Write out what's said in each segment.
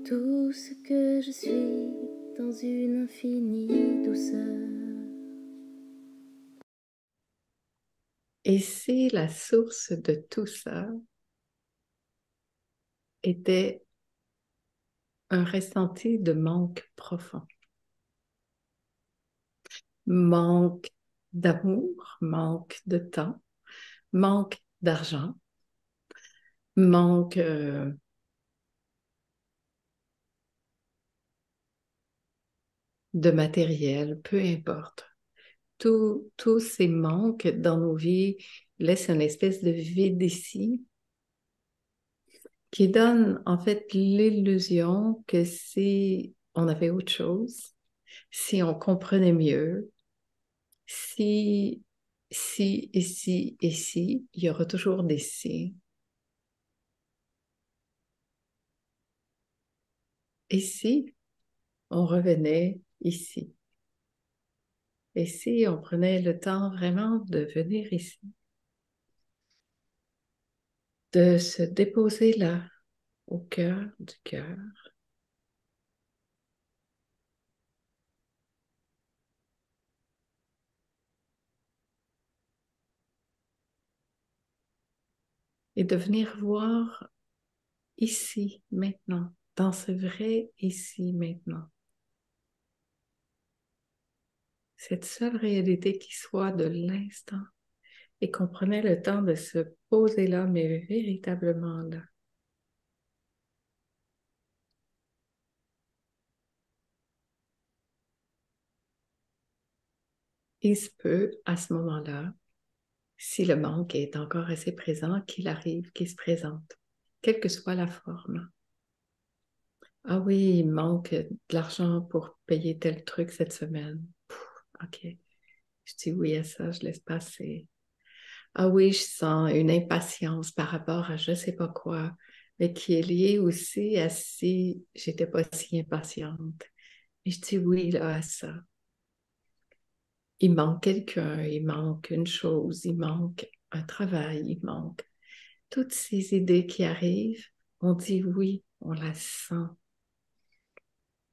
tout ce que je suis dans une infinie douceur. Et si la source de tout ça était un ressenti de manque profond? Manque d'amour, manque de temps, manque d'argent, manque de matériel, peu importe. Tous ces manques dans nos vies laissent une espèce de vide ici qui donne en fait l'illusion que si on avait autre chose, si on comprenait mieux, si et si et si, il y aura toujours des si. Et si on revenait ici? Et si on prenait le temps vraiment de venir ici, de se déposer là, au cœur du cœur, et de venir voir ici, maintenant, dans ce vrai ici, maintenant. Cette seule réalité qui soit de l'instant et qu'on prenait le temps de se poser là, mais véritablement là. Il se peut, à ce moment-là, si le manque est encore assez présent, qu'il arrive, qu'il se présente, quelle que soit la forme. Ah oui, il manque de l'argent pour payer tel truc cette semaine. OK. Je dis oui à ça, je laisse passer. Ah oui, je sens une impatience par rapport à je ne sais pas quoi, mais qui est liée aussi à si j'étais pas si impatiente. Et je dis oui là à ça. Il manque quelqu'un, il manque une chose, il manque un travail, il manque toutes ces idées qui arrivent. On dit oui, on la sent,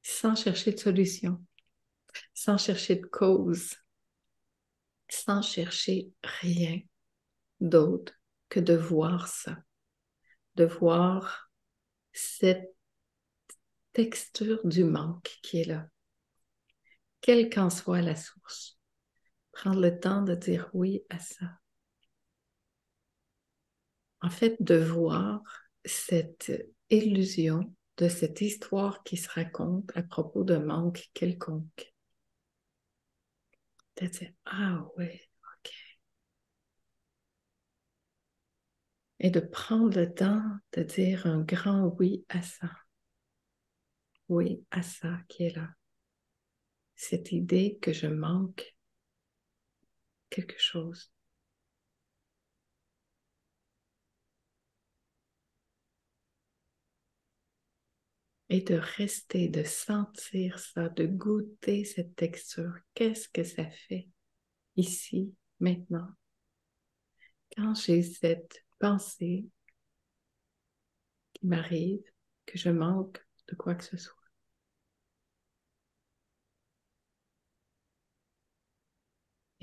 sans chercher de solution, sans chercher de cause, sans chercher rien d'autre que de voir ça, de voir cette texture du manque qui est là, quelle qu'en soit la source. Prendre le temps de dire oui à ça. En fait, de voir cette illusion de cette histoire qui se raconte à propos d'un manque quelconque. De dire, ah ouais, ok. Et de prendre le temps de dire un grand oui à ça. Oui à ça qui est là. Cette idée que je manque quelque chose. Et de rester, de sentir ça, de goûter cette texture. Qu'est-ce que ça fait ici, maintenant, quand j'ai cette pensée qui m'arrive, que je manque de quoi que ce soit.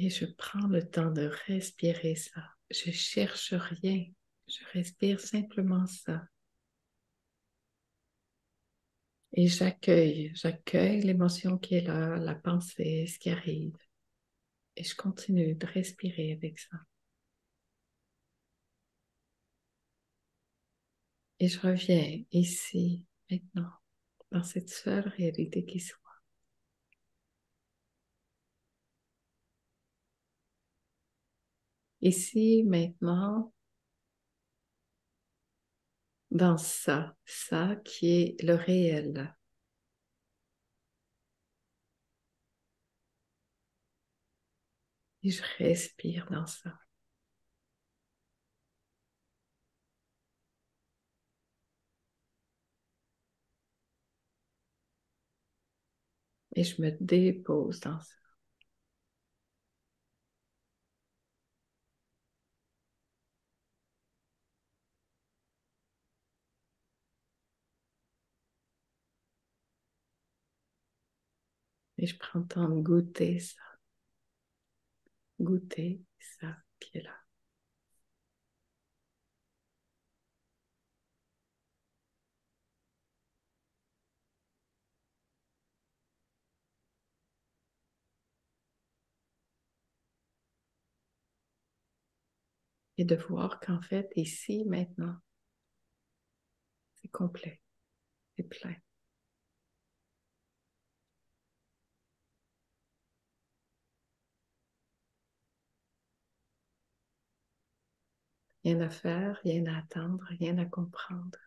Et je prends le temps de respirer ça. Je cherche rien. Je respire simplement ça. Et j'accueille l'émotion qui est là, la pensée, ce qui arrive. Et je continue de respirer avec ça. Et je reviens ici, maintenant, dans cette seule réalité qui soit. Ici, maintenant, dans ça qui est le réel. Et je respire dans ça. Et je me dépose dans ça. Et je prends le temps de goûter ça qui est là. Et de voir qu'en fait, ici, maintenant, c'est complet, c'est plein. Rien à faire, rien à attendre, rien à comprendre.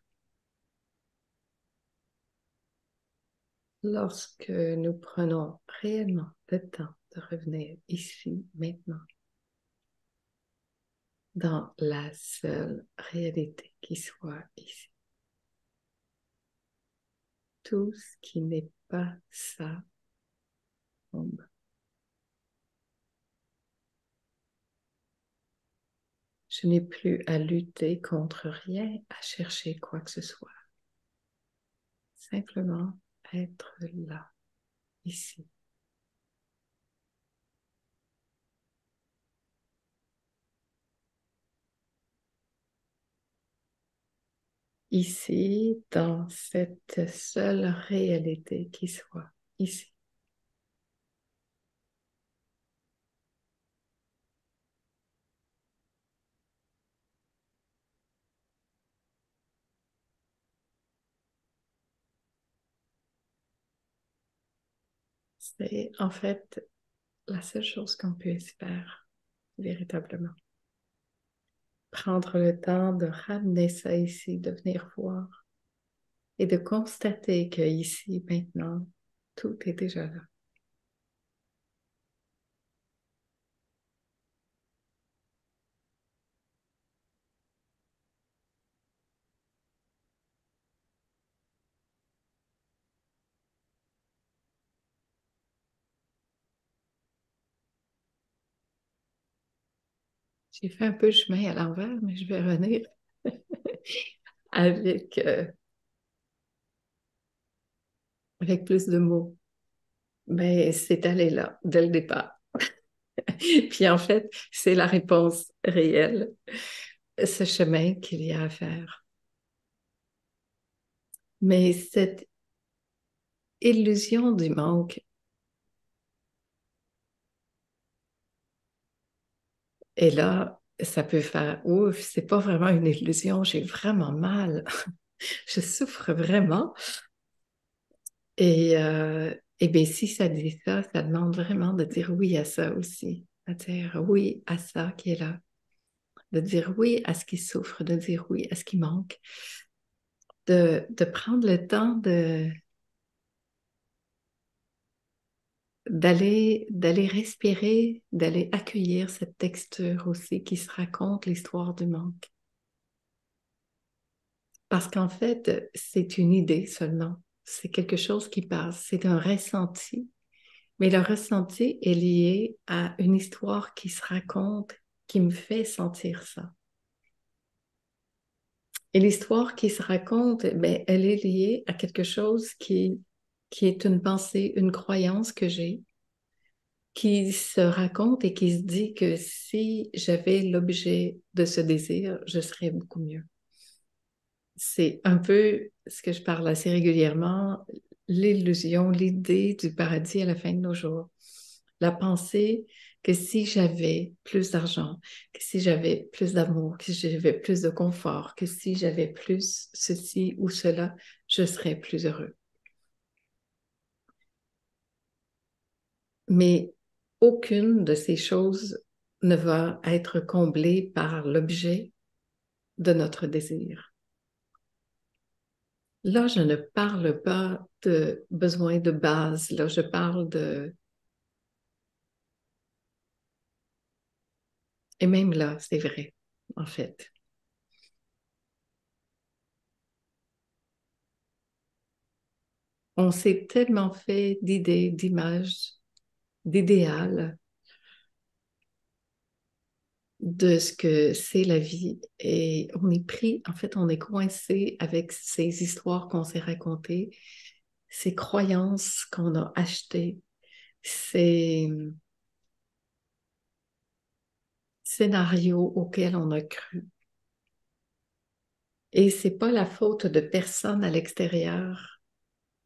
Lorsque nous prenons réellement le temps de revenir ici, maintenant, dans la seule réalité qui soit ici. Tout ce qui n'est pas ça tombe. Je n'ai plus à lutter contre rien, à chercher quoi que ce soit. Simplement être là, ici. Ici, dans cette seule réalité qui soit ici. C'est en fait la seule chose qu'on peut espérer, véritablement. Prendre le temps de ramener ça ici, de venir voir et de constater qu'ici, maintenant, tout est déjà là. J'ai fait un peu le chemin à l'envers, mais je vais revenir avec, avec plus de mots. Mais c'est allé là, dès le départ. Puis en fait, c'est la réponse réelle, ce chemin qu'il y a à faire. Mais cette illusion du manque est là, ça peut faire ouf, c'est pas vraiment une illusion, j'ai vraiment mal, je souffre vraiment. Et bien, si ça dit ça, ça demande vraiment de dire oui à ça aussi, à dire oui à ça qui est là, de dire oui à ce qui souffre, de dire oui à ce qui manque, de prendre le temps d'aller respirer, d'aller accueillir cette texture aussi qui se raconte l'histoire du manque. Parce qu'en fait, c'est une idée seulement. C'est quelque chose qui passe. C'est un ressenti. Mais le ressenti est lié à une histoire qui se raconte, qui me fait sentir ça. Et l'histoire qui se raconte, ben, elle est liée à quelque chose qui est une pensée, une croyance que j'ai, qui se raconte et qui se dit que si j'avais l'objet de ce désir, je serais beaucoup mieux. C'est un peu ce que je parle assez régulièrement, l'illusion, l'idée du paradis à la fin de nos jours. La pensée que si j'avais plus d'argent, que si j'avais plus d'amour, que si j'avais plus de confort, que si j'avais plus ceci ou cela, je serais plus heureux. Mais aucune de ces choses ne va être comblée par l'objet de notre désir. Là, je ne parle pas de besoins de base, là, je parle de... Et même là, c'est vrai, en fait. On s'est tellement fait d'idées, d'images, d'idéal de ce que c'est la vie et on est pris, en fait, on est coincé avec ces histoires qu'on s'est racontées, ces croyances qu'on a achetées ces scénarios auxquels on a cru. Et c'est pas la faute de personne à l'extérieur,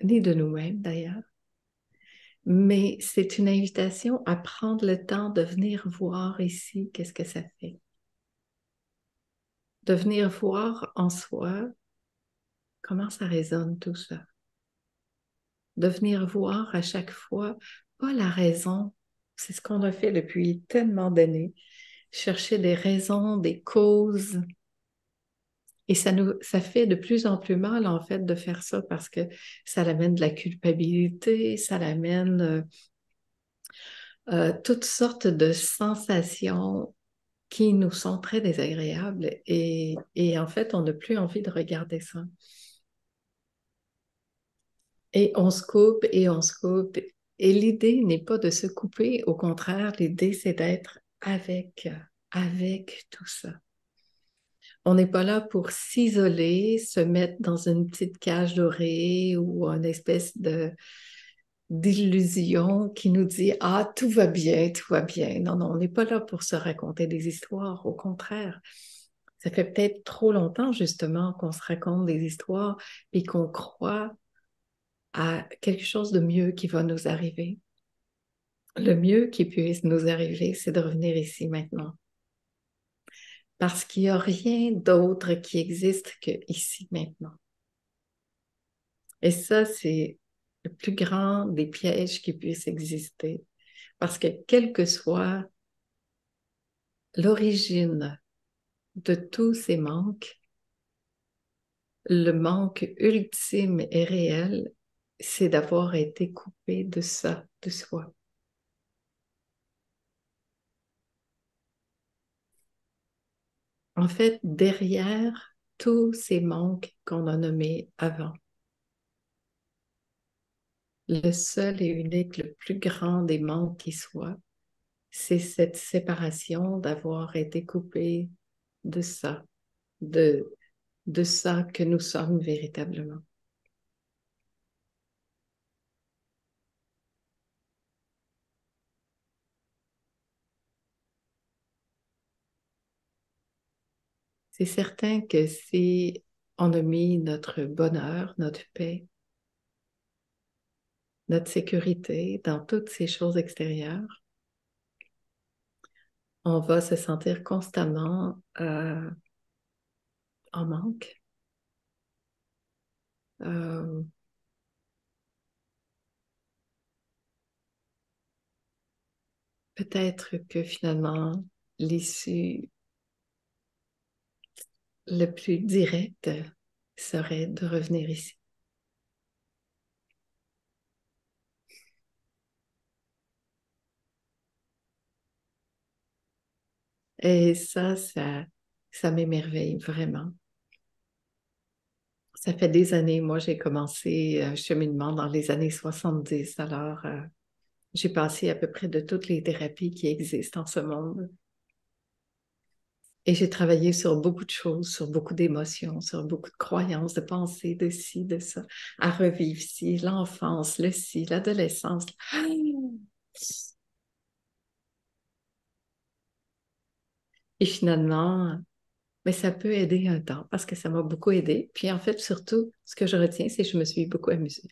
ni de nous-mêmes d'ailleurs, mais c'est une invitation à prendre le temps de venir voir ici qu'est-ce que ça fait. De venir voir en soi comment ça résonne tout ça. De venir voir à chaque fois, pas la raison, c'est ce qu'on a fait depuis tellement d'années, chercher des raisons, des causes. Et ça fait de plus en plus mal, en fait, de faire ça parce que ça l'amène de la culpabilité, ça l'amène toutes sortes de sensations qui nous sont très désagréables. Et en fait, on n'a plus envie de regarder ça. Et on se coupe et on se coupe. Et l'idée n'est pas de se couper, au contraire, l'idée, c'est d'être avec tout ça. On n'est pas là pour s'isoler, se mettre dans une petite cage dorée ou une espèce d'illusion qui nous dit ah, tout va bien, tout va bien. Non, non, on n'est pas là pour se raconter des histoires, au contraire. Ça fait peut-être trop longtemps, justement, qu'on se raconte des histoires et qu'on croit à quelque chose de mieux qui va nous arriver. Le mieux qui puisse nous arriver, c'est de revenir ici maintenant. Parce qu'il n'y a rien d'autre qui existe que ici maintenant. Et ça, c'est le plus grand des pièges qui puissent exister. Parce que quelle que soit l'origine de tous ces manques, le manque ultime et réel, c'est d'avoir été coupé de ça, de soi. En fait, derrière tous ces manques qu'on a nommés avant, le seul et unique, le plus grand des manques qui soit, c'est cette séparation d'avoir été coupé de ça, de, de ça que nous sommes véritablement. C'est certain que si on a mis notre bonheur, notre paix, notre sécurité dans toutes ces choses extérieures, on va se sentir constamment en manque. Euh, Peut-être que finalement, l'issue le plus directe serait de revenir ici. Et ça m'émerveille vraiment. Ça fait des années, moi j'ai commencé un cheminement dans les années 70, alors j'ai passé à peu près de toutes les thérapies qui existent en ce monde. Et j'ai travaillé sur beaucoup de choses, sur beaucoup d'émotions, sur beaucoup de croyances, de pensées, de ci, de ça, à revivre ci, l'enfance, le ci, l'adolescence. Et finalement, mais ça peut aider un temps parce que ça m'a beaucoup aidé. Puis en fait, surtout, ce que je retiens, c'est que je me suis beaucoup amusée.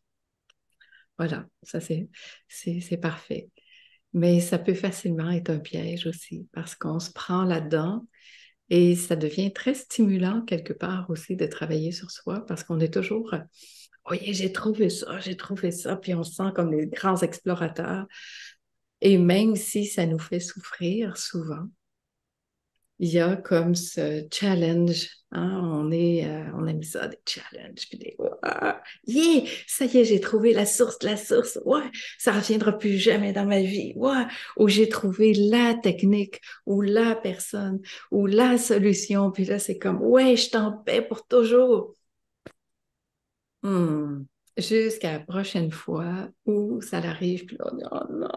Voilà, ça c'est parfait. Mais ça peut facilement être un piège aussi parce qu'on se prend là-dedans et ça devient très stimulant quelque part aussi de travailler sur soi parce qu'on est toujours, oui, j'ai trouvé ça, puis on se sent comme les grands explorateurs. Et même si ça nous fait souffrir souvent, il y a comme ce challenge, hein, on aime ça, des challenges, puis des, ouah, yeah, ça y est, j'ai trouvé la source, ouais, ça reviendra plus jamais dans ma vie, ouais, ou j'ai trouvé la technique, ou la personne, ou la solution, puis là, c'est comme, ouais, je t'en paie pour toujours. Hmm. Jusqu'à la prochaine fois où ça l'arrive, puis là, on dit, oh non.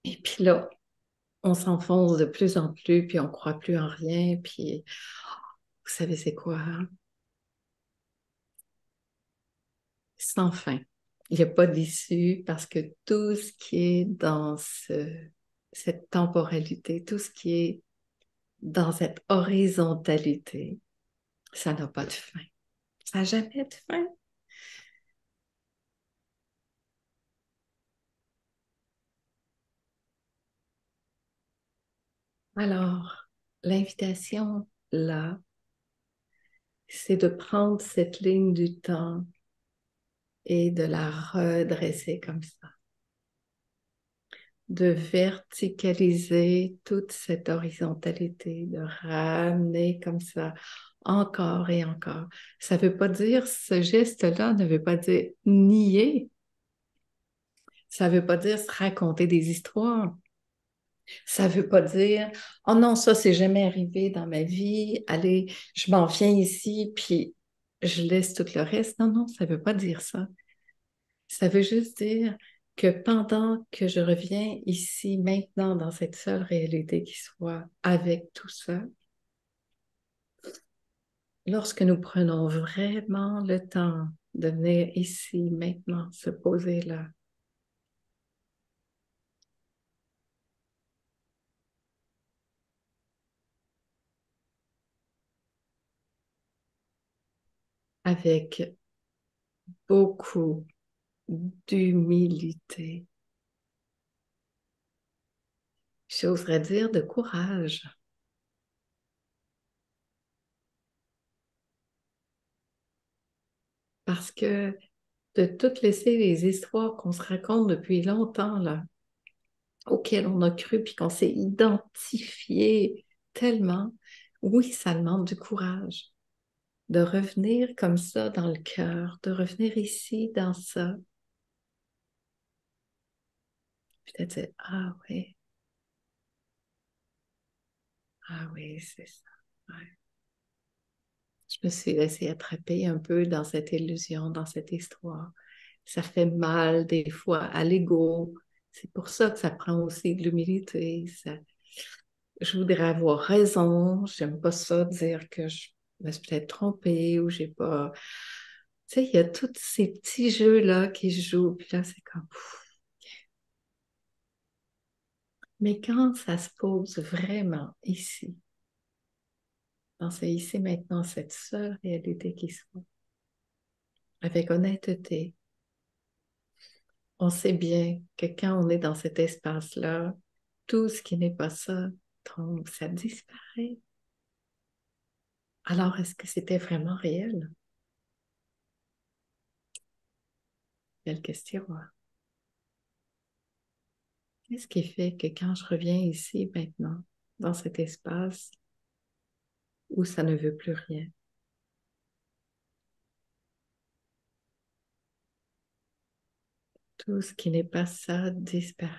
Et puis là, on s'enfonce de plus en plus, puis on croit plus en rien, puis vous savez c'est quoi, hein? Sans fin. Il n'y a pas d'issue parce que tout ce qui est dans cette temporalité, tout ce qui est dans cette horizontalité, ça n'a pas de fin. Ça n'a jamais de fin. Alors, l'invitation, là, c'est de prendre cette ligne du temps et de la redresser comme ça, de verticaliser toute cette horizontalité, de ramener comme ça encore et encore. Ça ne veut pas dire, ce geste-là ne veut pas dire nier, ça ne veut pas dire se raconter des histoires, ça ne veut pas dire, oh non, ça, c'est jamais arrivé dans ma vie, allez, je m'en viens ici, puis je laisse tout le reste. Non, non, ça ne veut pas dire ça. Ça veut juste dire que pendant que je reviens ici, maintenant, dans cette seule réalité qui soit avec tout ça, lorsque nous prenons vraiment le temps de venir ici, maintenant, se poser là, avec beaucoup d'humilité, j'oserais dire de courage, parce que de toutes laisser les histoires qu'on se raconte depuis longtemps, là, auxquelles on a cru, puis qu'on s'est identifié tellement, oui, ça demande du courage de revenir comme ça dans le cœur, de revenir ici dans ça, puis de dire, ah oui, c'est ça. Ouais. Je me suis laissée attraper un peu dans cette illusion, dans cette histoire. Ça fait mal des fois à l'ego. C'est pour ça que ça prend aussi de l'humilité. Je voudrais avoir raison. J'aime pas ça dire que je me suis peut-être trompée ou j'ai pas. Tu sais, il y a tous ces petits jeux-là qui se jouent. Puis là, c'est comme. Mais quand ça se pose vraiment ici, dans ce ici maintenant, cette seule réalité qui soit, avec honnêteté, on sait bien que quand on est dans cet espace-là, tout ce qui n'est pas ça tombe, ça disparaît. Alors, est-ce que c'était vraiment réel? Belle question, hein? Qu'est-ce qui fait que quand je reviens ici maintenant, dans cet espace où ça ne veut plus rien, tout ce qui n'est pas ça disparaît?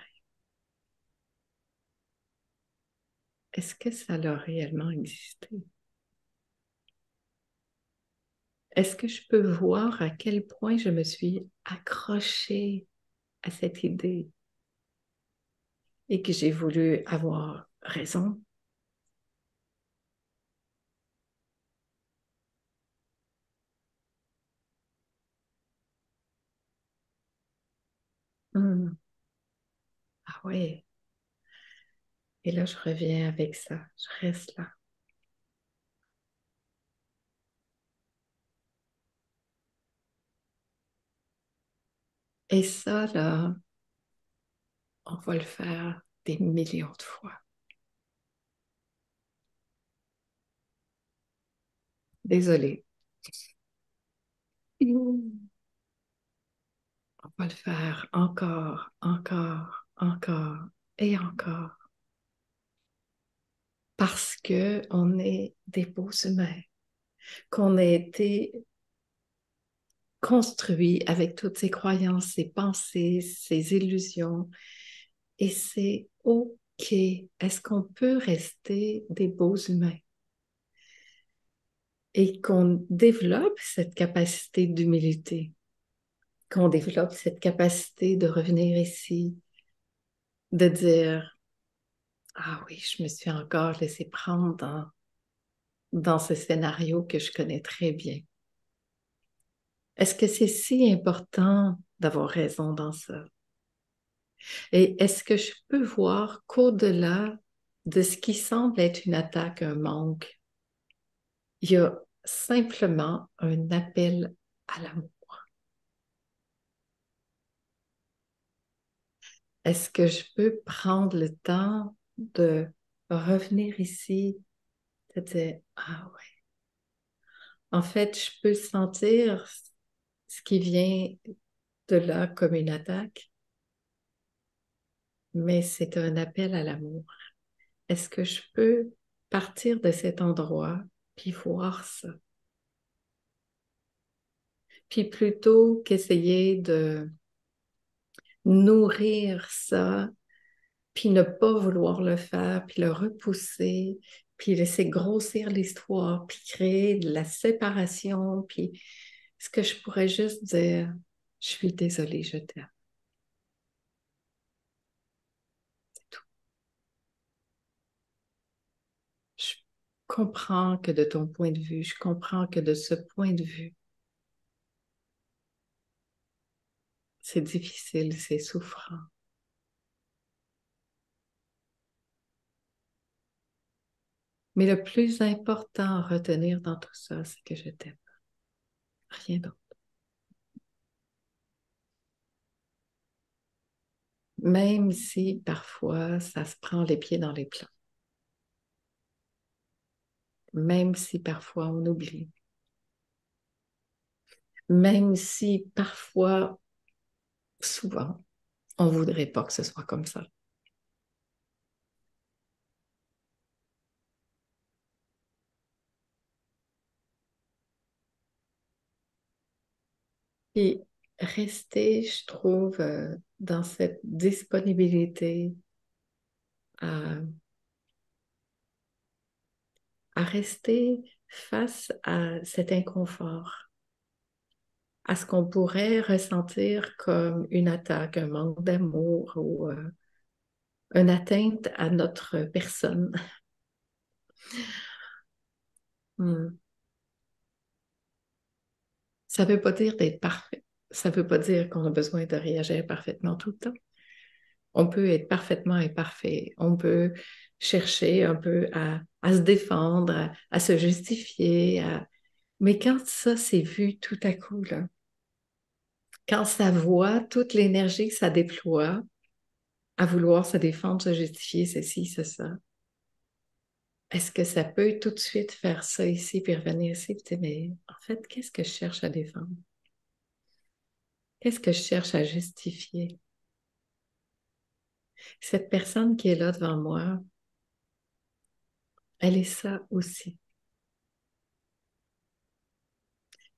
Est-ce que ça a réellement existé? Est-ce que je peux voir à quel point je me suis accrochée à cette idée et que j'ai voulu avoir raison? Hmm. Ah ouais. Et là, je reviens avec ça. Je reste là. Et ça, là, on va le faire des millions de fois. Désolée. On va le faire encore, encore, encore et encore. Parce que on est des beaux humains, qu'on a été construits avec toutes ces croyances, ces pensées, ces illusions. Et c'est OK. Est-ce qu'on peut rester des beaux humains? Et qu'on développe cette capacité d'humilité, qu'on développe cette capacité de revenir ici, de dire, ah oui, je me suis encore laissé prendre dans ce scénario que je connais très bien. Est-ce que c'est si important d'avoir raison dans ça. Et est-ce que je peux voir qu'au-delà de ce qui semble être une attaque, un manque, il y a simplement un appel à l'amour? Est-ce que je peux prendre le temps de revenir ici, de dire, ah ouais, en fait, je peux sentir ce qui vient de là comme une attaque, mais c'est un appel à l'amour. Est-ce que je peux partir de cet endroit puis voir ça? Puis plutôt qu'essayer de nourrir ça, puis ne pas vouloir le faire, puis le repousser, puis laisser grossir l'histoire, puis créer de la séparation, puis est-ce que je pourrais juste dire, je suis désolée, je t'aime. C'est tout. Je comprends que de ton point de vue, je comprends que de ce point de vue, c'est difficile, c'est souffrant. Mais le plus important à retenir dans tout ça, c'est que je t'aime. Rien d'autre. Même si parfois ça se prend les pieds dans les plats. Même si parfois on oublie. Même si parfois, souvent, on voudrait pas que ce soit comme ça. Et rester, je trouve, dans cette disponibilité à, à rester face à cet inconfort, à ce qu'on pourrait ressentir comme une attaque, un manque d'amour ou une atteinte à notre personne. Hmm. Ça ne veut pas dire d'être parfait. Ça ne veut pas dire qu'on a besoin de réagir parfaitement tout le temps. On peut être parfaitement imparfait. On peut chercher un peu à se défendre, à se justifier. Mais quand ça s'est vu tout à coup, là, quand ça voit toute l'énergie que ça déploie à vouloir se défendre, se justifier, ceci, c'est ça, est-ce que ça peut tout de suite faire ça ici, puis revenir ici, puis dire, mais en fait, qu'est-ce que je cherche à défendre? Qu'est-ce que je cherche à justifier? Cette personne qui est là devant moi, elle est ça aussi.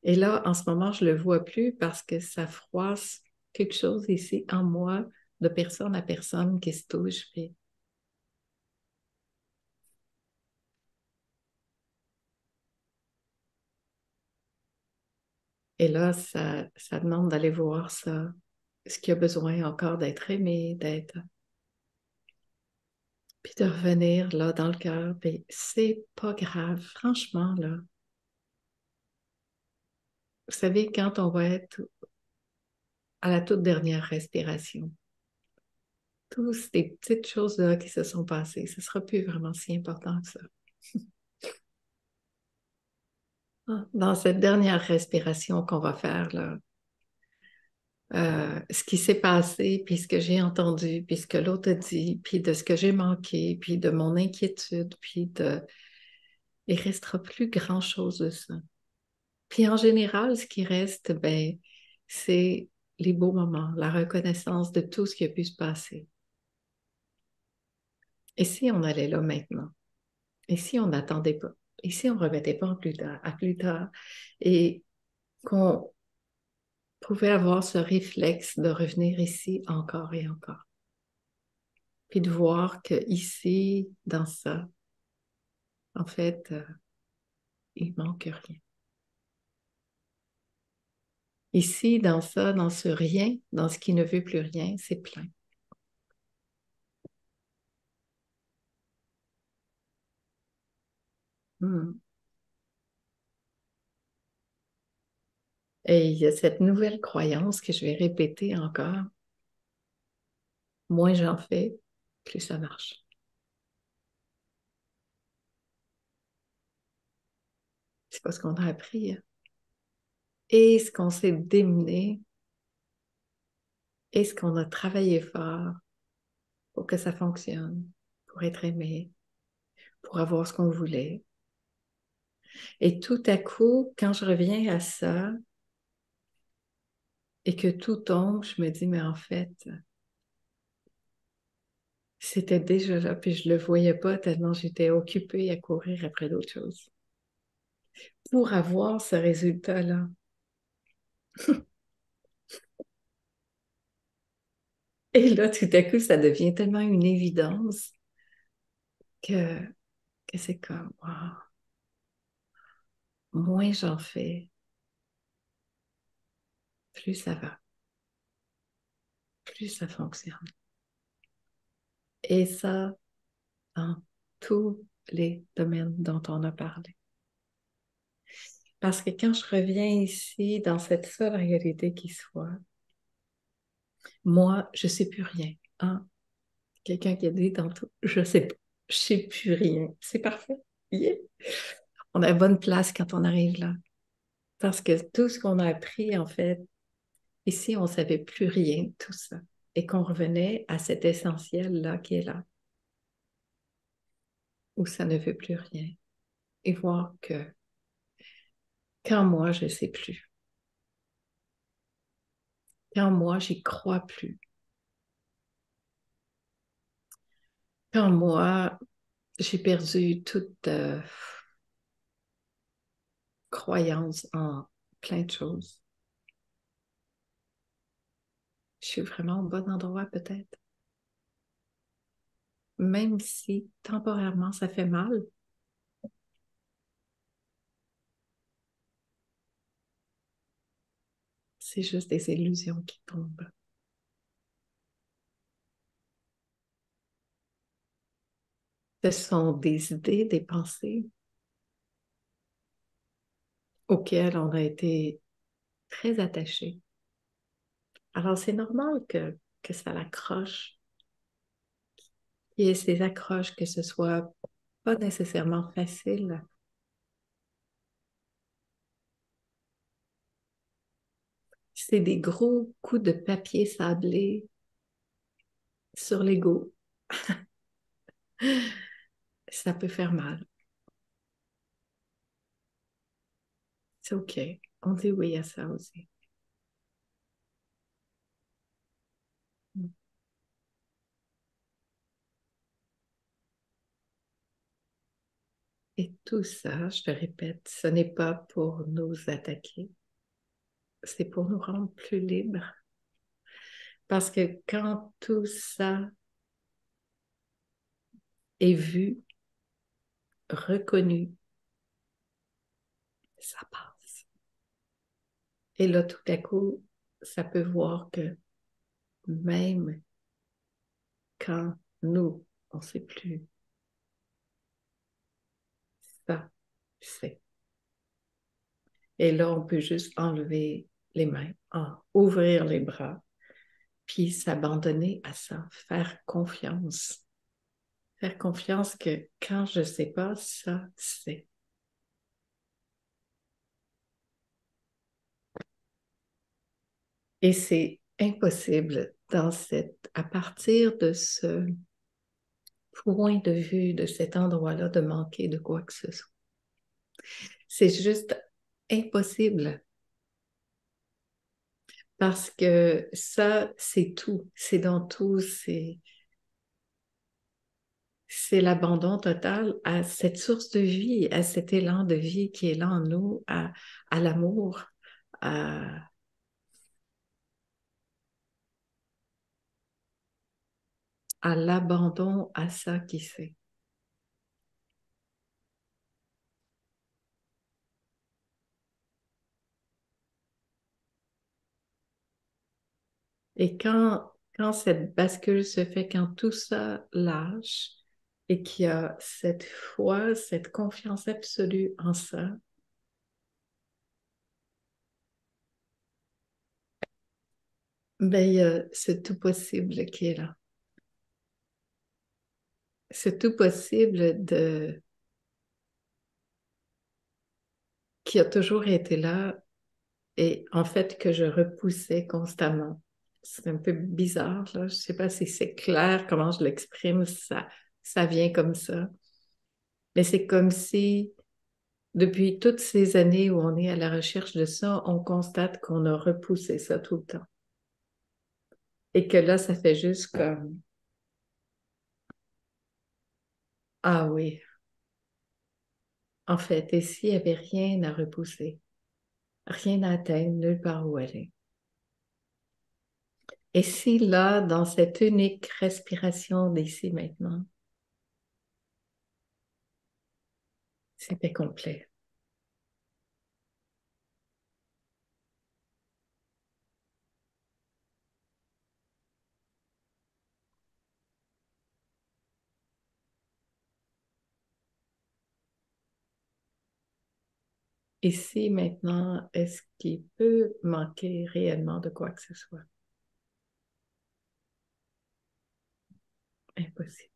Et là, en ce moment, je le vois plus parce que ça froisse quelque chose ici en moi, de personne à personne qui se touche. Et là, ça demande d'aller voir ça. Ce qui a besoin encore d'être aimé, d'être. Puis de revenir là dans le cœur. Puis c'est pas grave. Franchement, là, vous savez, quand on va être à la toute dernière respiration, toutes ces petites choses-là qui se sont passées, ce sera plus vraiment si important que ça. Dans cette dernière respiration qu'on va faire, là, ce qui s'est passé, puis ce que j'ai entendu, puis ce que l'autre a dit, puis de ce que j'ai manqué, puis de mon inquiétude, puis de... Il restera plus grand-chose de ça. Puis en général, ce qui reste, ben, c'est les beaux moments, la reconnaissance de tout ce qui a pu se passer. Et si on allait là maintenant? Et si on n'attendait pas? Et si on ne remettait pas en plus tard, à plus tard? Et qu'on pouvait avoir ce réflexe de revenir ici encore et encore. Puis de voir que ici, dans ça, en fait, il manque rien. Ici, dans ça, dans ce rien, dans ce qui ne veut plus rien, c'est plein. Hmm. Et il y a cette nouvelle croyance que je vais répéter encore. Moins j'en fais, plus ça marche. C'est pas ce qu'on a appris, hein. Et ce qu'on s'est démené, et ce qu'on a travaillé fort pour que ça fonctionne, pour être aimé, pour avoir ce qu'on voulait. Et tout à coup, quand je reviens à ça et que tout tombe, je me dis, mais en fait, c'était déjà là, puis je le voyais pas tellement j'étais occupée à courir après d'autres choses. Pour avoir ce résultat-là. Et là, tout à coup, ça devient tellement une évidence que, que c'est comme, wow, moins j'en fais, plus ça va, plus ça fonctionne. Et ça, dans tous les domaines dont on a parlé. Parce que quand je reviens ici, dans cette seule réalité qui soit, moi, je ne sais plus rien. Hein? Quelqu'un qui a dit tantôt, je ne sais pas, je ne sais plus rien. C'est parfait. Yeah. On a une bonne place quand on arrive là. Parce que tout ce qu'on a appris, en fait, ici, on ne savait plus rien de tout ça. Et qu'on revenait à cet essentiel-là qui est là, où ça ne veut plus rien. Et voir que quand moi, je ne sais plus, quand moi, j'y crois plus, quand moi, j'ai perdu toute croyance en plein de choses, je suis vraiment au bon endroit peut-être. Même si temporairement ça fait mal, c'est juste des illusions qui tombent. Ce sont des idées, des pensées auxquelles on a été très attaché. Alors c'est normal que ça l'accroche, qu'il y ait ces accroches, que ce soit pas nécessairement facile. C'est des gros coups de papier sablé sur l'ego. Ça peut faire mal. C'est OK. On dit oui à ça aussi. Et tout ça, je te répète, ce n'est pas pour nous attaquer, c'est pour nous rendre plus libres. Parce que quand tout ça est vu, reconnu, ça passe. Et là, tout à coup, ça peut voir que même quand nous, on ne sait plus, ça, c'est. Et là, on peut juste enlever les mains, ouvrir les bras, puis s'abandonner à ça, faire confiance. Faire confiance que quand je ne sais pas, ça, c'est. Et c'est impossible à partir de ce point de vue, de cet endroit-là, de manquer de quoi que ce soit. C'est juste impossible parce que ça, c'est tout. C'est dans tout. C'est l'abandon total à cette source de vie, à cet élan de vie qui est là en nous, à l'amour, à, à l'abandon à ça qui c'est. Et quand cette bascule se fait, quand tout ça lâche et qu'il y a cette foi, cette confiance absolue en ça, Ben, il y a ce tout possible qui est là. Ce tout possible qui a toujours été là et en fait que je repoussais constamment. C'est un peu bizarre, là. Je sais pas si c'est clair comment je l'exprime, ça vient comme ça. Mais c'est comme si, depuis toutes ces années où on est à la recherche de ça, on constate qu'on a repoussé ça tout le temps. Et que là, ça fait juste comme, ah oui, en fait, ici, il n'y avait rien à repousser, rien à atteindre, nulle part où aller. Et si là, dans cette unique respiration d'ici maintenant, c'était complet. Ici maintenant, est-ce qu'il peut manquer réellement de quoi que ce soit? Impossible.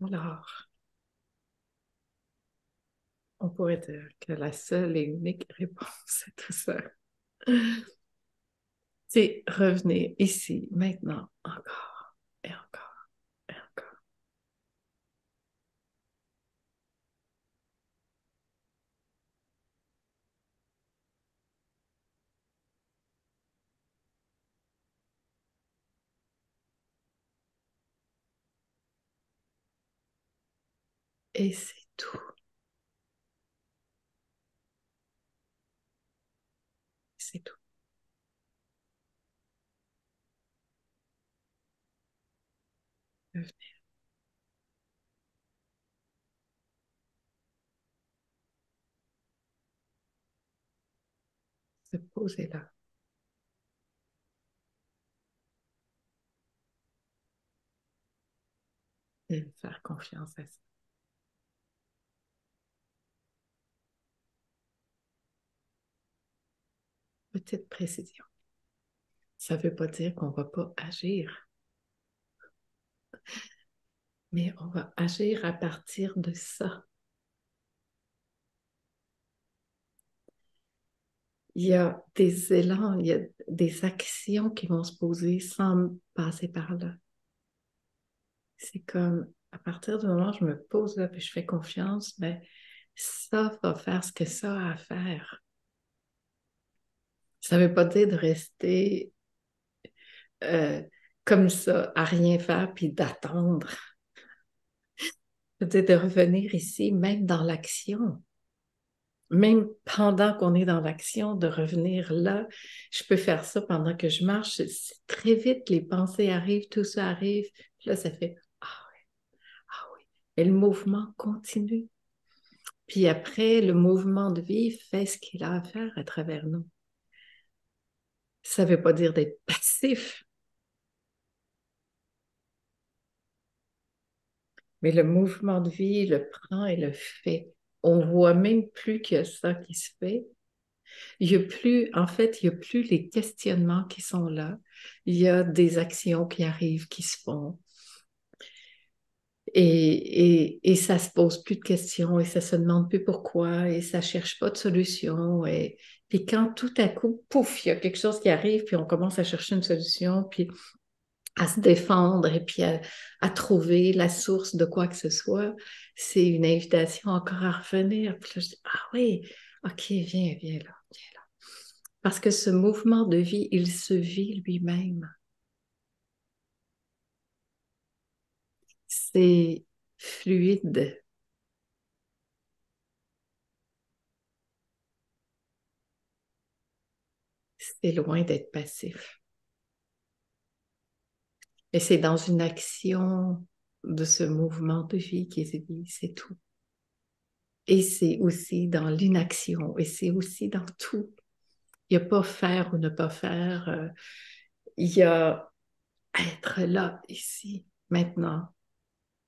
Alors, on pourrait dire que la seule et unique réponse à tout ça, c'est revenir ici, maintenant, encore et encore et encore. Et c'est tout. C'est tout. Revenir, se poser là et faire confiance à ça. Petite précision. Ça ne veut pas dire qu'on ne va pas agir, mais on va agir à partir de ça. Il y a des élans, il y a des actions qui vont se poser sans passer par là. C'est comme, à partir du moment où je me pose là et je fais confiance, ben, ça va faire ce que ça a à faire. Ça ne veut pas dire de rester euh, comme ça, à rien faire puis d'attendre. Ça veut dire de revenir ici, même dans l'action. Même pendant qu'on est dans l'action, de revenir là, je peux faire ça pendant que je marche. Très vite, les pensées arrivent, tout ça arrive. Puis là, ça fait ah oui, ah oui. Et le mouvement continue. Puis après, le mouvement de vie fait ce qu'il a à faire à travers nous. Ça ne veut pas dire d'être passif, mais le mouvement de vie le prend et le fait. On voit même plus qu'il y a ça qui se fait. Il y a plus, en fait, il y a plus les questionnements qui sont là. Il y a des actions qui arrivent, qui se font. Et ça se pose plus de questions et ça se demande plus pourquoi et ça cherche pas de solution. Et puis quand tout à coup, pouf, il y a quelque chose qui arrive, puis on commence à chercher une solution, puis à se défendre et puis à trouver la source de quoi que ce soit, c'est une invitation encore à revenir. Puis là, je dis, ah oui, ok, viens, viens là, viens là. Parce que ce mouvement de vie, il se vit lui-même. C'est fluide, c'est loin d'être passif. Et c'est dans une action de ce mouvement de vie qui se vit, c'est tout. Et c'est aussi dans l'inaction, et c'est aussi dans tout. Il n'y a pas faire ou ne pas faire, il y a être là, ici, maintenant,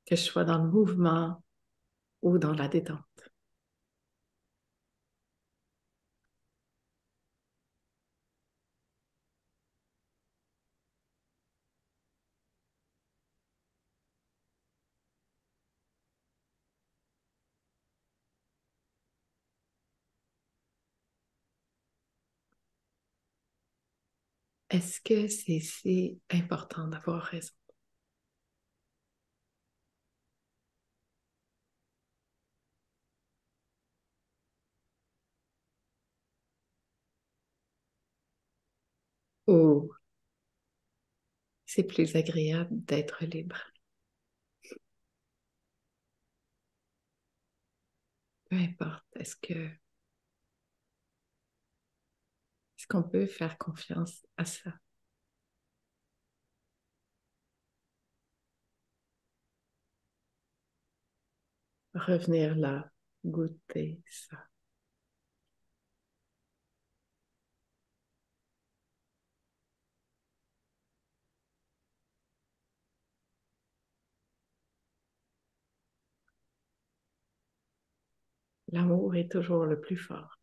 que je sois dans le mouvement ou dans la détente. Est-ce que c'est si important d'avoir raison? Ou c'est plus agréable d'être libre? Peu importe. Est-ce qu'on peut faire confiance à ça? Revenir là, goûter ça. L'amour est toujours le plus fort.